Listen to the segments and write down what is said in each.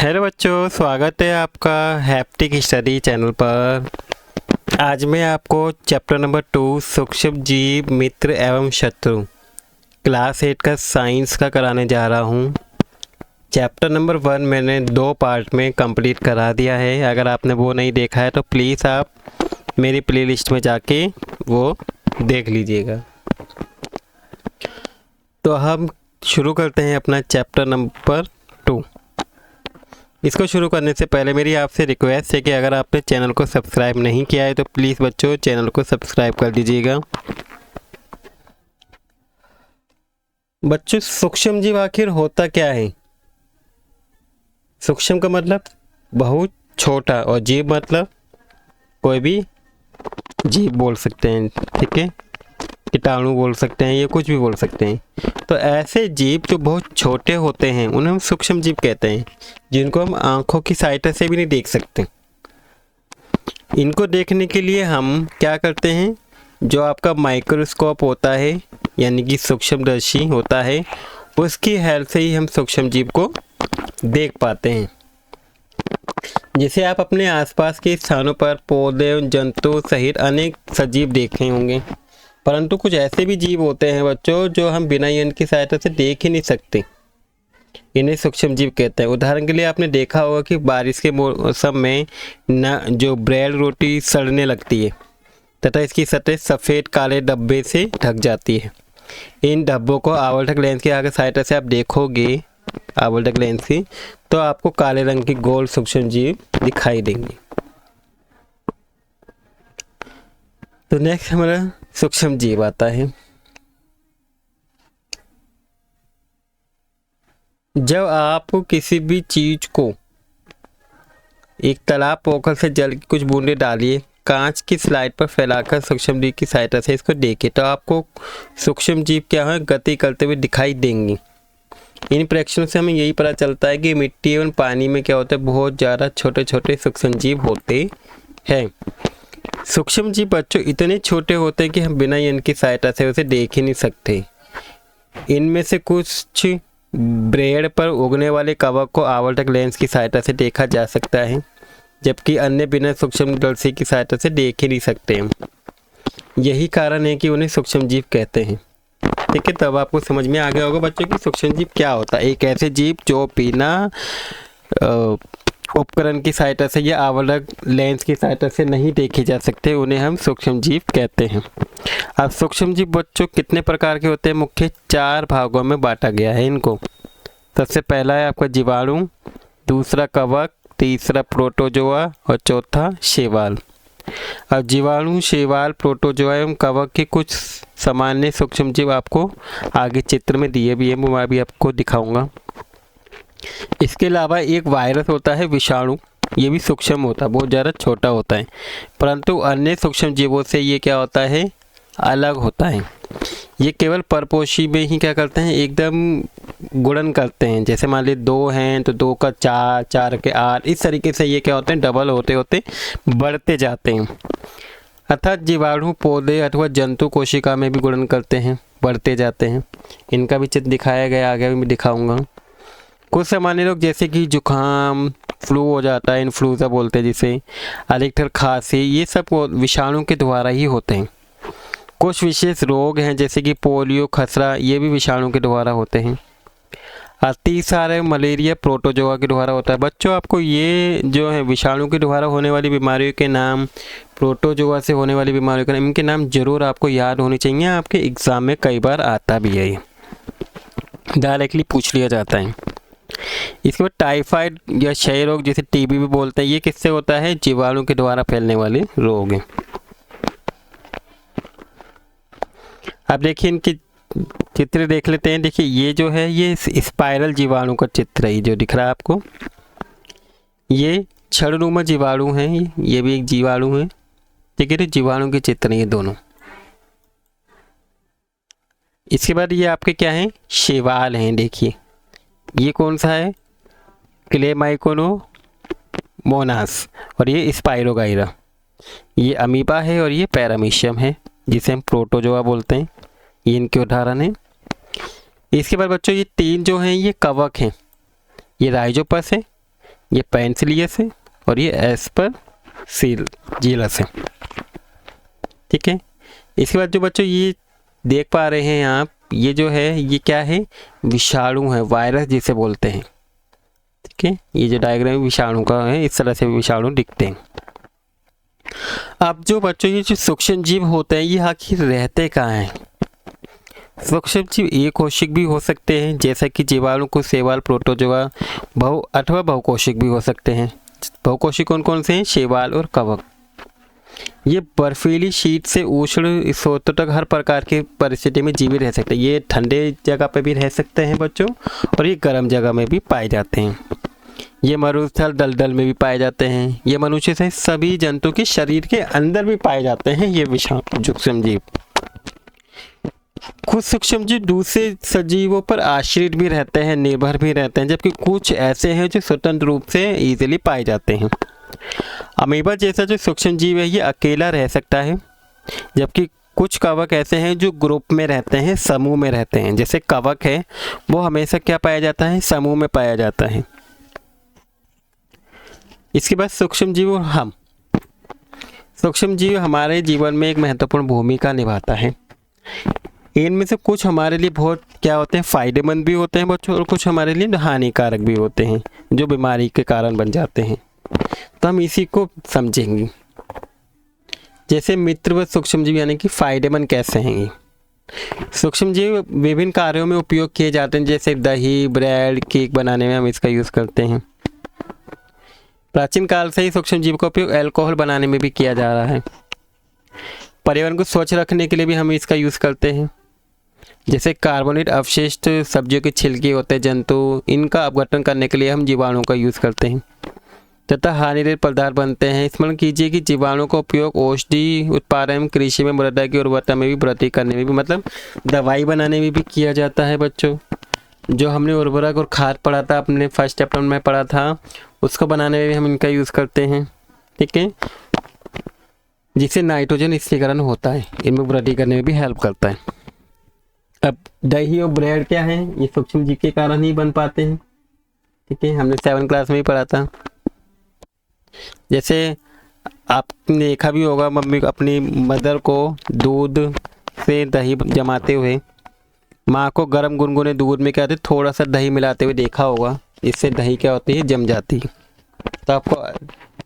Hello बच्चों, स्वागत है आपका हैप्टिक स्टडी चैनल पर। आज मैं आपको चैप्टर नंबर 2 सूक्ष्म जीव मित्र एवं शत्रु क्लास 8 का साइंस का कराने जा रहा हूँ। चैप्टर नंबर 1 मैंने 2 पार्ट में कंप्लीट करा दिया है। अगर आपने वो नहीं देखा है तो प्लीज़ आप मेरी प्लेलिस्ट में जाके वो देख लीजिएगा। तो हम शुरू करते हैं अपना चैप्टर नंबर 2। इसको शुरू करने से पहले मेरी आपसे रिक्वेस्ट है कि अगर आपने चैनल को सब्सक्राइब नहीं किया है तो प्लीज़ बच्चों चैनल को सब्सक्राइब कर दीजिएगा। बच्चों, सूक्ष्म जीव आखिर होता क्या है? सूक्ष्म का मतलब बहुत छोटा और जीव मतलब कोई भी जीव बोल सकते हैं, ठीक है। कीटाणु बोल सकते हैं, ये कुछ भी बोल सकते हैं। तो ऐसे जीव जो बहुत छोटे होते हैं उन्हें हम सूक्ष्म जीव कहते हैं, जिनको हम आंखों की सहायता से भी नहीं देख सकते। इनको देखने के लिए हम क्या करते हैं, जो आपका माइक्रोस्कोप होता है यानी कि सूक्ष्मदर्शी होता है, उसकी हेल्प से ही हम सूक्ष्म जीव को देख पाते हैं। जिसे आप अपने आसपास के स्थानों पर पौधे, जंतु सहित अनेक सजीव देखे होंगे, परंतु कुछ ऐसे भी जीव होते हैं बच्चों जो हम बिना यंत्र की सहायता से देख ही नहीं सकते। इन्हें सूक्ष्म जीव कहते हैं। उदाहरण के लिए आपने देखा होगा कि बारिश के मौसम में जो ब्रेड रोटी सड़ने लगती है तथा इसकी सतह सफ़ेद काले धब्बे से ढक जाती है। इन धब्बों को आवर्धक लेंस की अगर सहायता से आप देखोगे, आवर्धक लेंस की, तो आपको काले रंग की गोल सूक्ष्म जीव दिखाई देंगे। तो नेक्स्ट हमारा सूक्ष्म जीव आता है। जब आप किसी भी चीज को एक तालाब पोखर से जल की कुछ बूंदे डालिए, कांच की स्लाइड पर फैलाकर सूक्ष्म जीव की सहायता से इसको देखिए, तो आपको सूक्ष्म जीव क्या है गति करते हुए दिखाई देंगी। इन परीक्षणों से हमें यही पता चलता है कि मिट्टी एवं पानी में क्या होता है, बहुत ज़्यादा छोटे छोटे सूक्ष्म जीव होते हैं। सूक्ष्म जीव बच्चों इतने छोटे होते हैं कि हम बिना यंत्र की सहायता से उसे देख ही नहीं सकते। इनमें से कुछ ब्रेड पर उगने वाले कवक को आवर्धक लेंस की सहायता से देखा जा सकता है, जबकि अन्य बिना सूक्ष्मदर्शी की सहायता से देख ही नहीं सकते। यही कारण है कि उन्हें सूक्ष्म जीव कहते हैं, ठीक है। तब आपको समझ में आ गया होगा बच्चों कि सूक्ष्म जीव क्या होता है। एक ऐसे जीव जो बिना उपकरण की सहायता से या आवर्धक लेंस की सहायता से नहीं देखे जा सकते, उन्हें हम सूक्ष्म जीव कहते हैं। अब सूक्ष्म जीव बच्चों कितने प्रकार के होते हैं? मुख्य 4 भागों में बांटा गया है इनको। सबसे पहला है आपका जीवाणु, दूसरा कवक, तीसरा प्रोटोजोआ और चौथा शैवाल। अब जीवाणु, शैवाल, प्रोटोजोआ एवं कवक के कुछ सामान्य सूक्ष्म जीव आपको आगे चित्र में दिए भी है, मैं भी आपको दिखाऊंगा। इसके अलावा एक वायरस होता है विषाणु, ये भी सूक्ष्म होता है, बहुत ज़्यादा छोटा होता है, परंतु अन्य सूक्ष्म जीवों से ये क्या होता है, अलग होता है। ये केवल परपोषी में ही क्या करते हैं, एकदम गुणन करते हैं। जैसे मान लीजिए 2 हैं तो 2 का 4, 4 के 8, इस तरीके से ये क्या होते हैं, डबल होते होते बढ़ते जाते हैं। अर्थात जीवाणु पौधे अथवा जंतु कोशिका में भी गुणन करते हैं, बढ़ते जाते हैं। इनका भी चित्र दिखाया गया, आगे भी मैं दिखाऊंगा। कुछ सामान्य रोग जैसे कि जुकाम, फ्लू हो जाता है, इन्फ्लुएंजा बोलते हैं जिसे, अधिकतर खांसी, ये सब विषाणु के द्वारा ही होते हैं। कुछ विशेष रोग हैं जैसे कि पोलियो, खसरा, ये भी विषाणु के द्वारा होते हैं। अतिसार, मलेरिया प्रोटोजोआ के द्वारा होता है। बच्चों आपको ये जो है विषाणु के द्वारा होने वाली बीमारियों के नाम, प्रोटोजोआ से होने वाली बीमारियों के नाम, इनके नाम जरूर आपको याद होने चाहिए। आपके एग्जाम में कई बार आता भी है, डायरेक्टली पूछ लिया जाता है। इसके बाद टाइफाइड या क्षय रोग जिसे टीबी भी बोलते हैं, ये किससे होता है, जीवाणु के द्वारा फैलने वाले रोग हैं। अब देखिए इनके चित्र देख लेते हैं। देखिए ये जो है ये स्पाइरल जीवाणु का चित्र है, जो दिख रहा है आपको, ये छड़नुमा जीवाणु है, ये भी एक जीवाणु है, ठीक है। तो जीवाणु के चित्र ये दोनों। इसके बाद ये आपके क्या हैं, शैवाल हैं। देखिए ये कौन सा है, क्लेमाइकोनोमोनास, और ये स्पाइरोगाइरा, ये अमीबा है और ये पैरामीशियम है जिसे हम प्रोटोजोआ बोलते हैं। ये इनके उदाहरण हैं। इसके बाद बच्चों ये 3 जो हैं ये कवक हैं, ये राइजोपस है, ये पेनिसिलियस है और ये एस्परजिलस है। ठीक है, इसके बाद जो बच्चों ये देख पा रहे हैं आप, ये जो है ये क्या है, विषाणु है, वायरस जिसे बोलते हैं। ठीक है, ये जो डायग्राम विषाणु का है, इस तरह से विषाणु दिखते हैं। अब जो बच्चों ये जो सूक्ष्म जीव होते हैं, ये आखिर रहते कहाँ हैं? सूक्ष्म जीव एककोशिक भी हो सकते हैं, जैसा कि जीवाणु को शैवाल, प्रोटोजोआ, अथवा बहुकोशिक भी हो सकते हैं। बहुकोशिक कौन कौन से हैं? शैवाल और कवक। ये बर्फीली शीट से उष्ण स्रोतों तक हर प्रकार की परिस्थिति में जीवित रह सकते हैं। ये ठंडे जगह पे भी रह सकते हैं बच्चों, और ये गर्म जगह में भी पाए जाते हैं। ये मरुस्थल दलदल में भी पाए जाते हैं। ये मनुष्य सहित सभी जंतु के शरीर के अंदर भी पाए जाते हैं ये विषाणु सूक्ष्म जीव। कुछ सूक्ष्म जीव दूसरे सजीवों पर आश्रित भी रहते हैं, निर्भर भी रहते हैं, जबकि कुछ ऐसे हैं जो स्वतंत्र रूप से इजीली पाए जाते हैं। अमीबा जैसा जो सूक्ष्म जीव है ये अकेला रह सकता है, जबकि कुछ कवक ऐसे हैं जो ग्रुप में रहते हैं, समूह में रहते हैं। जैसे कवक है वो हमेशा क्या पाया जाता है? समूह में पाया जाता है। इसके बाद सूक्ष्म जीव और हम। सूक्ष्म जीव हमारे जीवन में एक महत्वपूर्ण भूमिका निभाता है। इनमें से कुछ हमारे लिए बहुत क्या होते हैं, फायदेमंद भी होते हैं बच्चों, और कुछ हमारे लिए हानिकारक भी होते हैं, जो बीमारी के कारण बन जाते हैं। तो हम इसी को समझेंगे। जैसे मित्र व सूक्ष्म जीव यानी कि फायदेमंद कैसे हैं ये? सूक्ष्म जीव विभिन्न कार्यों में उपयोग किए जाते हैं, जैसे दही, ब्रेड, केक बनाने में हम इसका यूज़ करते हैं। प्राचीन काल से ही सूक्ष्म जीव का उपयोग अल्कोहल बनाने में भी किया जा रहा है। पर्यावरण को स्वच्छ रखने के लिए भी हम इसका यूज़ करते हैं। जैसे कार्बोनेट अवशिष्ट सब्जियों के छिलके होते हैं, जंतु, इनका अपघटन करने के लिए हम जीवाणुओं का यूज़ करते हैं। तथा हानिरहित पदार्थ बनते हैं। स्मरण कीजिए कि जीवाणु का उपयोग औषधि उत्पादन, कृषि में मृदा की उर्वरता में भी वृद्धि करने में भी, मतलब दवाई बनाने में भी किया जाता है बच्चों। जो हमने उर्वरक और खाद पढ़ा था, अपने फर्स्ट चैप्टर में पढ़ा था, उसको बनाने में भी हम इनका यूज़ करते हैं। ठीक है, जिससे नाइट्रोजन स्थिरीकरण होता है, इनमें वृद्धि करने में भी हेल्प करता है। अब दही और ब्रेड क्या है? ये सूक्ष्म जीव के कारण ही बन पाते हैं। ठीक है, हमने 7th क्लास में ही पढ़ा था। जैसे आपने देखा भी होगा, मम्मी अपनी मदर को दूध से दही जमाते हुए, माँ को गर्म गुनगुने दूध में क्या होते, थोड़ा सा दही मिलाते हुए देखा होगा। इससे दही क्या होती है? जम जाती है। तो आपको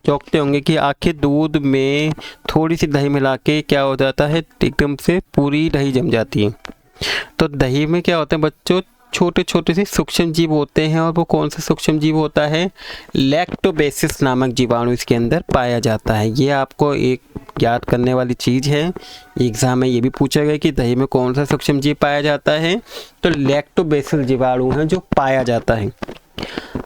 चौंकते होंगे कि आखिर दूध में थोड़ी सी दही मिला के क्या हो जाता है, एकदम से पूरी दही जम जाती है। तो दही में क्या होता है बच्चों, छोटे छोटे से सूक्ष्म जीव होते हैं। और वो कौन सा सूक्ष्म जीव होता है? लैक्टोबैसिलस नामक जीवाणु इसके अंदर पाया जाता है। ये आपको एक याद करने वाली चीज़ है, एग्जाम में ये भी पूछा गया कि दही में कौन सा सूक्ष्म जीव पाया जाता है, तो लैक्टोबैसिल जीवाणु है जो पाया जाता है।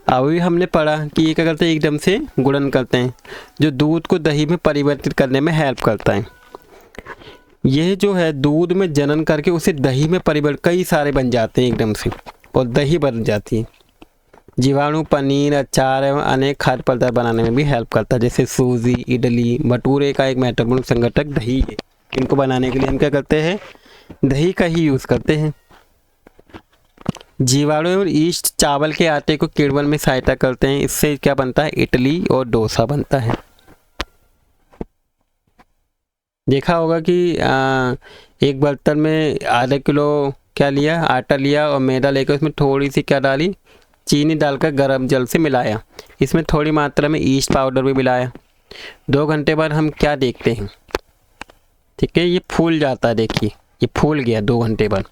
अभी हमने पढ़ा कि ये क्या करते हैं, एकदम से गुणन करते हैं, जो दूध को दही में परिवर्तित करने में हेल्प करता है। यह जो है दूध में जनन करके उसे दही में परिवर्तित, कई सारे बन जाते हैं एकदम से, और दही बन जाती है। जीवाणु पनीर, अचार एवं अनेक खाद्य पदार्थ बनाने में भी हेल्प करता है। जैसे सूजी, इडली, भटूरे का एक महत्वपूर्ण संघटक दही है। इनको बनाने के लिए हम क्या करते हैं? दही का ही यूज़ करते हैं। जीवाणु और ईस्ट चावल के आटे को किण्वन में सहायता करते हैं। इससे क्या बनता है? इडली और डोसा बनता है। देखा होगा कि एक बर्तन में आधा किलो क्या लिया, आटा लिया, और मैदा लेकर उसमें थोड़ी सी क्या डाली, चीनी डालकर गर्म जल से मिलाया। इसमें थोड़ी मात्रा में ईस्ट पाउडर भी मिलाया। 2 घंटे बाद हम क्या देखते हैं? ठीक है, ये फूल जाता है। देखिए ये फूल गया 2 घंटे बाद।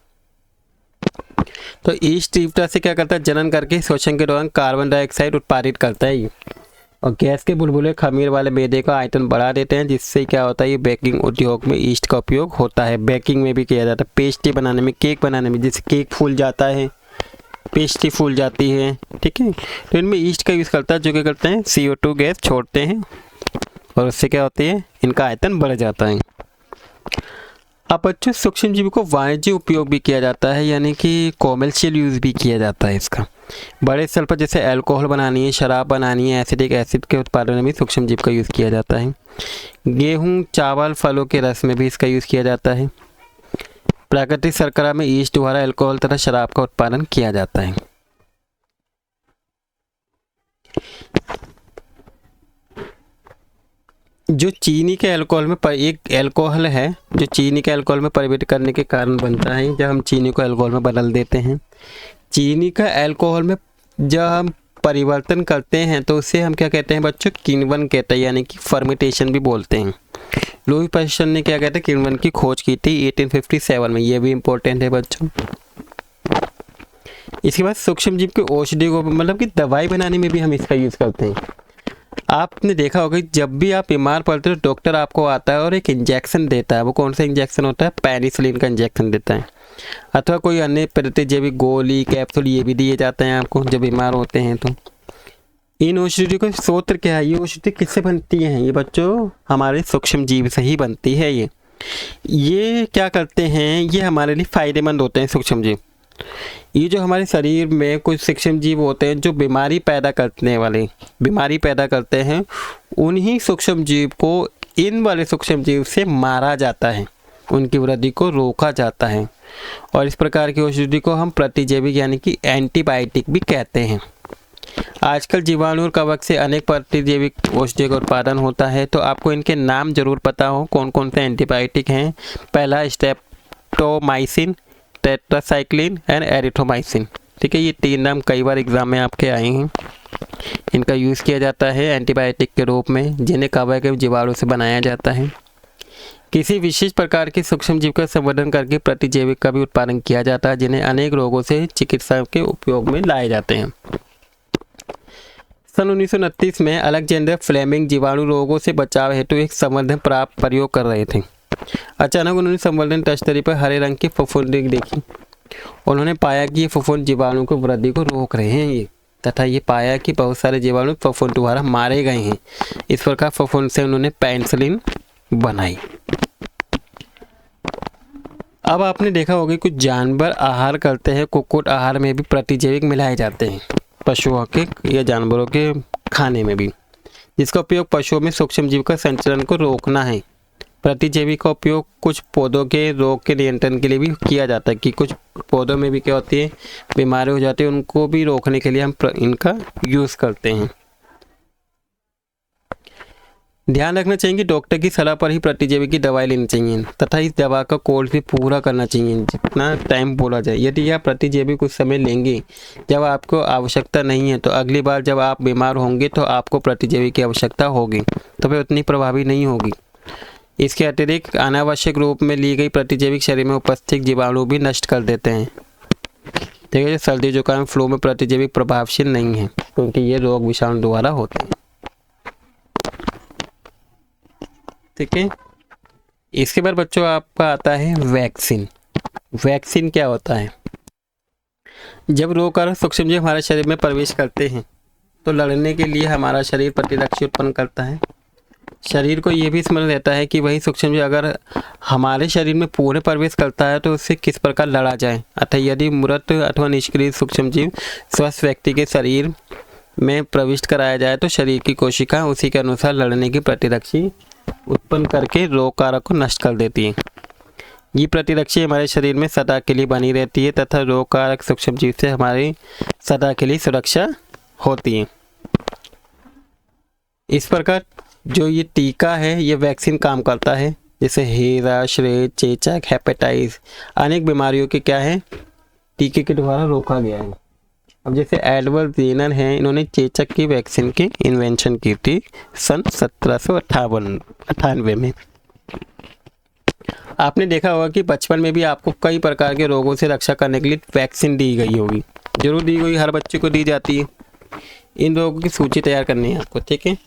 तो ईस्ट तीव्रता से क्या करता है? जनन करके श्वसन के दौरान कार्बन डाइऑक्साइड उत्पादित करता है ये, और गैस के बुलबुले खमीर वाले मैदे का आयतन बढ़ा देते हैं, जिससे क्या होता है, ये बेकिंग उद्योग में ईस्ट का उपयोग होता है। बेकिंग में भी किया जाता है, पेस्ट्री बनाने में, केक बनाने में। जैसे केक फूल जाता है, पेस्ट्री फूल जाती है। ठीक है, तो इनमें ईस्ट का यूज़ करता है, जो क्या करते हैं, CO2 गैस छोड़ते हैं, और उससे क्या होती है, इनका आयतन बढ़ जाता है। अब बच्चों सूक्ष्म जीव को वाणिज्य उपयोग भी किया जाता है, यानी कि कॉमर्शियल यूज़ भी किया जाता है इसका। बड़े स्तर पर जैसे अल्कोहल बनानी है, शराब बनानी है, एसिटिक एसिड के उत्पादन में भी सूक्ष्म जीव का यूज़ किया जाता है। गेहूँ, चावल, फलों के रस में भी इसका यूज़ किया जाता है। प्राकृतिक शर्करा में ईस्ट द्वारा अल्कोहल तथा शराब का उत्पादन किया जाता है। जो चीनी के अल्कोहल में एक अल्कोहल है जो चीनी के अल्कोहल में परिवर्तित करने के कारण बनता है, जब हम चीनी को अल्कोहल में बदल देते हैं। चीनी का अल्कोहल में जब हम परिवर्तन करते हैं तो उसे हम क्या कहते हैं बच्चों, किण्वन कहते हैं, यानी कि फर्मेंटेशन भी बोलते हैं। लुई पास्चर ने क्या कहते हैं, किण्वन की खोज की थी 1857 में, ये भी इम्पोर्टेंट है बच्चों। इसके बाद सूक्ष्म जीव के औषधि को मतलब कि दवाई बनाने में भी हम इसका यूज़ करते हैं। आपने देखा होगा कि जब भी आप बीमार पड़ते हो डॉक्टर आपको आता है और एक इंजेक्शन देता है। वो कौन सा इंजेक्शन होता है, पेनिसिलिन का इंजेक्शन देता है, अथवा कोई अन्य प्रतिजैविक गोली कैप्सूल ये भी दिए जाते हैं आपको जब बीमार होते हैं। तो इन औषधियों का स्रोत क्या है, ये औषधि किससे बनती हैं, ये बच्चों हमारे सूक्ष्म जीव से ही बनती है। ये क्या करते हैं, ये हमारे लिए फ़ायदेमंद होते हैं सूक्ष्म जीव। ये जो हमारे शरीर में कुछ सूक्ष्म जीव होते हैं जो बीमारी पैदा करते हैं, उन्हीं सूक्ष्म जीव को इन वाले सूक्ष्म जीव से मारा जाता है, उनकी वृद्धि को रोका जाता है। और इस प्रकार की औषधि को हम प्रतिजैविक यानी कि एंटीबायोटिक भी कहते हैं। आजकल जीवाणु और कवक से अनेक प्रतिजैविक औषधियों का उत्पादन होता है, तो आपको इनके नाम जरूर पता हो कौन कौन से एंटीबायोटिक हैं। पहला स्ट्रेप्टोमाइसिन, टेट्रासाइक्लिन एंड एरिथ्रोमाइसिन। ठीक है, ये 3 नाम कई बार एग्जाम में आपके आए हैं। इनका यूज़ किया जाता है एंटीबायोटिक के रूप में, जिन्हें कवक के जीवाणु से बनाया जाता है। किसी विशेष प्रकार के सूक्ष्म जीव का संवर्धन करके प्रतिजैविक का भी उत्पादन किया जाता है, जिन्हें अनेक रोगों से चिकित्सा के उपयोग में लाए जाते हैं। सन 1929 में अलेक्जेंडर फ्लेमिंग जीवाणु रोगों से बचाव हेतु एक संवर्धन प्राप्त प्रयोग कर रहे थे। अचानक उन्होंने संवर्धन तस्तरी पर हरे रंग की फफूंदी देखी। उन्होंने पाया कि ये फफूंद जीवाणु को वृद्धि को रोक रहे हैं तथा ये पाया कि बहुत सारे जीवाणु फफूंद द्वारा मारे गए हैं। इस प्रकार फफूंद से उन्होंने पेनिसिलिन बनाई। अब आपने देखा होगा कुछ जानवर आहार करते हैं, कुक्कुट आहार में भी प्रतिजैविक मिलाए जाते हैं, पशुओं के या जानवरों के खाने में भी, जिसका उपयोग पशुओं में सूक्ष्म जीव का संचरण को रोकना है। प्रतिजैविक का उपयोग कुछ पौधों के रोग के नियंत्रण के लिए भी किया जाता है, कि कुछ पौधों में भी क्या होती है, बीमारी हो जाती है, उनको भी रोकने के लिए हम इनका यूज़ करते हैं। ध्यान रखना चाहिए कि डॉक्टर की सलाह पर ही प्रतिजैविक की दवाई लेनी चाहिए तथा इस दवा का कोर्स भी पूरा करना चाहिए जितना टाइम बोला जाए। यदि आप प्रतिजैविक कुछ समय लेंगे जब आपको आवश्यकता नहीं है, तो अगली बार जब आप बीमार होंगे तो आपको प्रतिजैविक की आवश्यकता होगी, तो वह उतनी प्रभावी नहीं होगी। इसके अतिरिक्त अनावश्यक रूप में ली गई प्रतिजैविक शरीर में उपस्थित जीवाणु भी नष्ट कर देते हैं। ठीक है, सर्दी जुकाम फ्लू में प्रतिजैविक प्रभावशील नहीं है, क्योंकि ये रोग विषाणु द्वारा होते हैं। ठीक है, इसके बाद बच्चों आपका आता है वैक्सीन। वैक्सीन क्या होता है, जब रोगकारक सूक्ष्म जीव हमारे शरीर में प्रवेश करते हैं तो लड़ने के लिए हमारा शरीर प्रतिरक्षा उत्पन्न करता है। शरीर को ये भी स्मरण रहता है कि वही सूक्ष्म जीव अगर हमारे शरीर में पूरे प्रवेश करता है तो उससे किस प्रकार लड़ा जाए। अतः यदि मृत अथवा निष्क्रिय सूक्ष्म जीव स्वस्थ व्यक्ति के शरीर में प्रविष्ट कराया जाए तो शरीर की कोशिका उसी के अनुसार लड़ने की प्रतिरक्षा उत्पन्न करके रोग कारक को नष्ट कर देती है। ये प्रतिरक्षा हमारे शरीर में सदा के लिए बनी रहती है तथा रोग कारक सूक्ष्म जीव से हमारी सदा के लिए सुरक्षा होती है। इस प्रकार जो ये टीका है, ये वैक्सीन काम करता है, जैसे हेरा, श्रेय, चेचक, हेपेटाइटिस अनेक बीमारियों के क्या है, टीके के द्वारा रोका गया है। अब जैसे एडवर्ड जेनर हैं, इन्होंने चेचक की वैक्सीन की इन्वेंशन की थी सन 1798 में। आपने देखा होगा कि बचपन में भी आपको कई प्रकार के रोगों से रक्षा करने के लिए वैक्सीन दी गई होगी, जरूर दी गई, हर बच्चे को दी जाती है। इन रोगों की सूची तैयार करनी है आपको। ठीक है,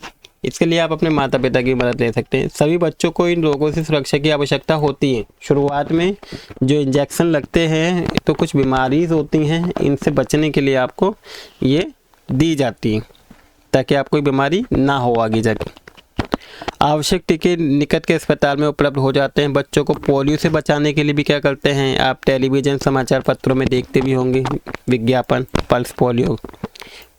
इसके लिए आप अपने माता पिता की मदद ले सकते हैं। सभी बच्चों को इन रोगों से सुरक्षा की आवश्यकता होती है। शुरुआत में जो इंजेक्शन लगते हैं तो कुछ बीमारी होती हैं, इनसे बचने के लिए आपको ये दी जाती है ताकि आपको कोई बीमारी ना हो आगे जाके। आवश्यक टीके निकट के अस्पताल में उपलब्ध हो जाते हैं। बच्चों को पोलियो से बचाने के लिए भी क्या करते हैं, आप टेलीविज़न समाचार पत्रों में देखते भी होंगे विज्ञापन, पल्स पोलियो।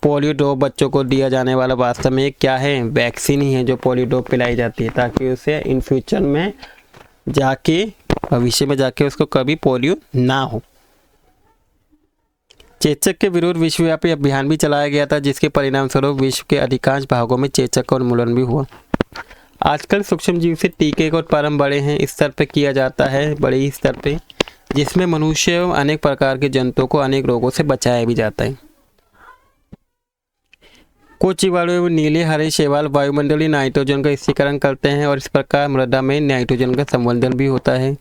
पोलियो ड्रॉप बच्चों को दिया जाने वाला वास्तव में क्या है, वैक्सीन ही है जो पोलियो ड्रॉप पिलाई जाती है ताकि उसे इन फ्यूचर में जाके, भविष्य में जाके उसको कभी पोलियो ना हो। चेचक के विरुद्ध विश्वव्यापी अभियान भी चलाया गया था, जिसके परिणाम स्वरूप विश्व के अधिकांश भागों में चेचक का उन्मूलन भी हुआ। आजकल सूक्ष्म जीव से टीके का उत्पादन बड़े स्तर पर किया जाता है, बड़े ही स्तर पे, जिसमें मनुष्य एवं अनेक प्रकार के जंतुओं को अनेक रोगों से बचाया भी जाता है। कुछ जीवाणु एवं नीले हरे शैवाल वायुमंडलीय नाइट्रोजन का स्थिरीकरण करते हैं और इस प्रकार मृदा में नाइट्रोजन का संवर्धन भी होता है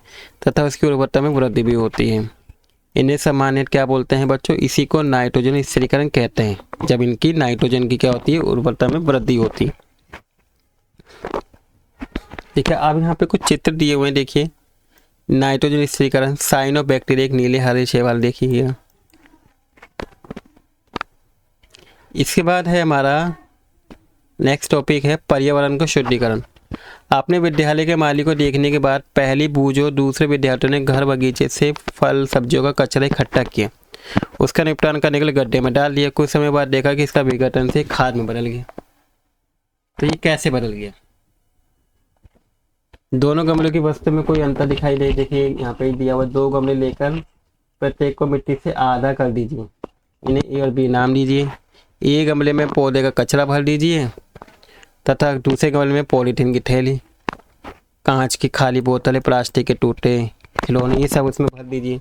तथा उसकी उर्वरता में वृद्धि भी होती है। इन्हें सामान्य क्या बोलते हैं बच्चों? इसी को नाइट्रोजन स्थिरीकरण कहते हैं, जब इनकी नाइट्रोजन की क्या होती है? उर्वरता में वृद्धि होती है। देखिए अब यहाँ पे कुछ चित्र दिए हुए हैं, देखिए नाइट्रोजन स्थिरीकरण, साइनोबैक्टीरिया, एक नीले हरे शैवाल देखिए। इसके बाद है हमारा नेक्स्ट टॉपिक है पर्यावरण का शुद्धिकरण। आपने विद्यालय के माली को देखने के बाद पहली बूझो दूसरे विद्यार्थियों ने घर बगीचे से फल सब्जियों का कचरा इकट्ठा किया, उसका निपटान करने के लिए गड्ढे में डाल दिया। कुछ समय बाद देखा कि इसका विघटन से खाद में बदल गया। तो ये कैसे बदल गया? दोनों गमलों की वस्तु में कोई अंतर दिखाई दे। देखिए यहाँ पे दिया हुआ 2 गमले लेकर प्रत्येक को मिट्टी से आधा कर दीजिए, इन्हें ए और बी नाम दीजिए। एक गमले में पौधे का कचरा भर दीजिए तथा दूसरे गमले में पॉलीथीन की थैली, कांच की खाली बोतलें, प्लास्टिक के टूटे खिलौने, ये सब उसमें भर दीजिए।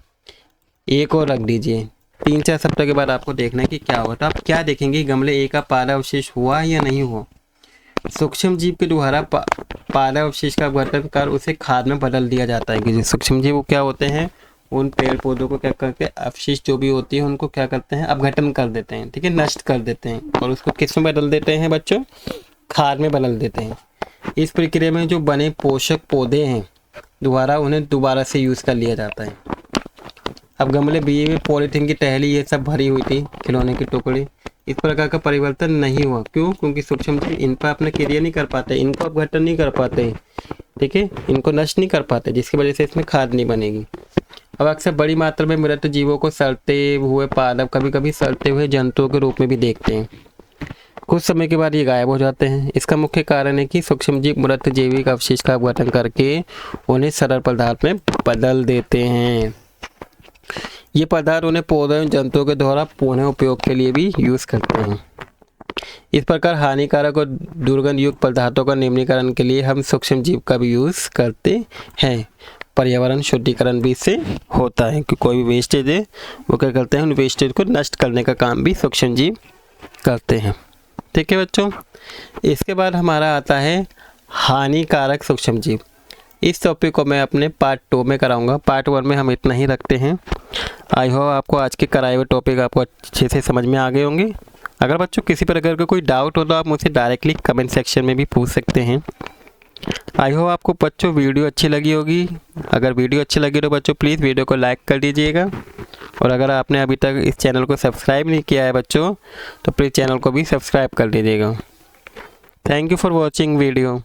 एक और रख दीजिए। 3-4 सप्ताह के बाद आपको देखना है कि क्या होता है। आप क्या देखेंगे? गमले ए का पारा अवशेष हुआ या नहीं हुआ। सूक्ष्म जीव के द्वारा पारा अवशेष का अपघटन कर उसे खाद में बदल दिया जाता है। कि सूक्ष्म जीव क्या होते हैं? उन पेड़ पौधों को क्या करके अवशिष्ट जो भी होती है उनको क्या करते हैं? अपघटन कर देते हैं, ठीक है, नष्ट कर देते हैं और उसको किस में बदल देते हैं बच्चों? खाद में बदल देते हैं। इस प्रक्रिया में जो बने पोषक पौधे हैं दोबारा उन्हें दोबारा से यूज़ कर लिया जाता है। अब गमले बी में पॉलीथीन की टहली ये सब भरी हुई थी, खिलौने के टुकड़े, इस प्रकार का परिवर्तन नहीं हुआ। क्यों? क्योंकि सूक्ष्म जीव इन पर अपने क्रिया नहीं कर पाते, इनको अपघटन नहीं कर पाते, ठीक है, इनको नष्ट नहीं कर पाते, जिसकी वजह से इसमें खाद नहीं बनेगी। अब अक्सर बड़ी मात्रा में मृत जीवों को सड़ते हुए पादप, कभी कभी सड़ते हुए जंतुओं के रूप में भी देखते हैं। कुछ समय के बाद ये गायब हो जाते हैं। इसका मुख्य कारण है कि सूक्ष्म जीव मृत जैविक अवशेष का अपघटन करके उन्हें सरल पदार्थ में बदल देते हैं। ये पदार्थ उन्हें पौधों एवं जंतुओं के द्वारा पुनः उपयोग के लिए भी यूज़ करते हैं। इस प्रकार हानिकारक और दुर्गंध युक्त पदार्थों का निम्नीकरण के लिए हम सूक्ष्म जीव का भी यूज़ करते हैं। पर्यावरण शुद्धिकरण भी इससे होता है कि कोई भी वेस्टेज है वो क्या करते हैं? उन वेस्टेज को नष्ट करने का काम भी सूक्ष्म जीव करते हैं, ठीक है बच्चों। इसके बाद हमारा आता है हानिकारक सूक्ष्म जीव। इस टॉपिक को मैं अपने पार्ट 2 में कराऊंगा। पार्ट 1 में हम इतना ही रखते हैं। आई होप आपको आज के कराए हुए टॉपिक आपको अच्छे से समझ में आ गए होंगे। अगर बच्चों किसी प्रकार का कोई डाउट हो तो आप मुझसे डायरेक्टली कमेंट सेक्शन में भी पूछ सकते हैं। आई होप आपको बच्चों वीडियो अच्छी लगी होगी। अगर वीडियो अच्छी लगी तो बच्चों प्लीज़ वीडियो को लाइक कर दीजिएगा और अगर आपने अभी तक इस चैनल को सब्सक्राइब नहीं किया है बच्चों तो प्लीज़ चैनल को भी सब्सक्राइब कर दीजिएगा। Thank you for watching video.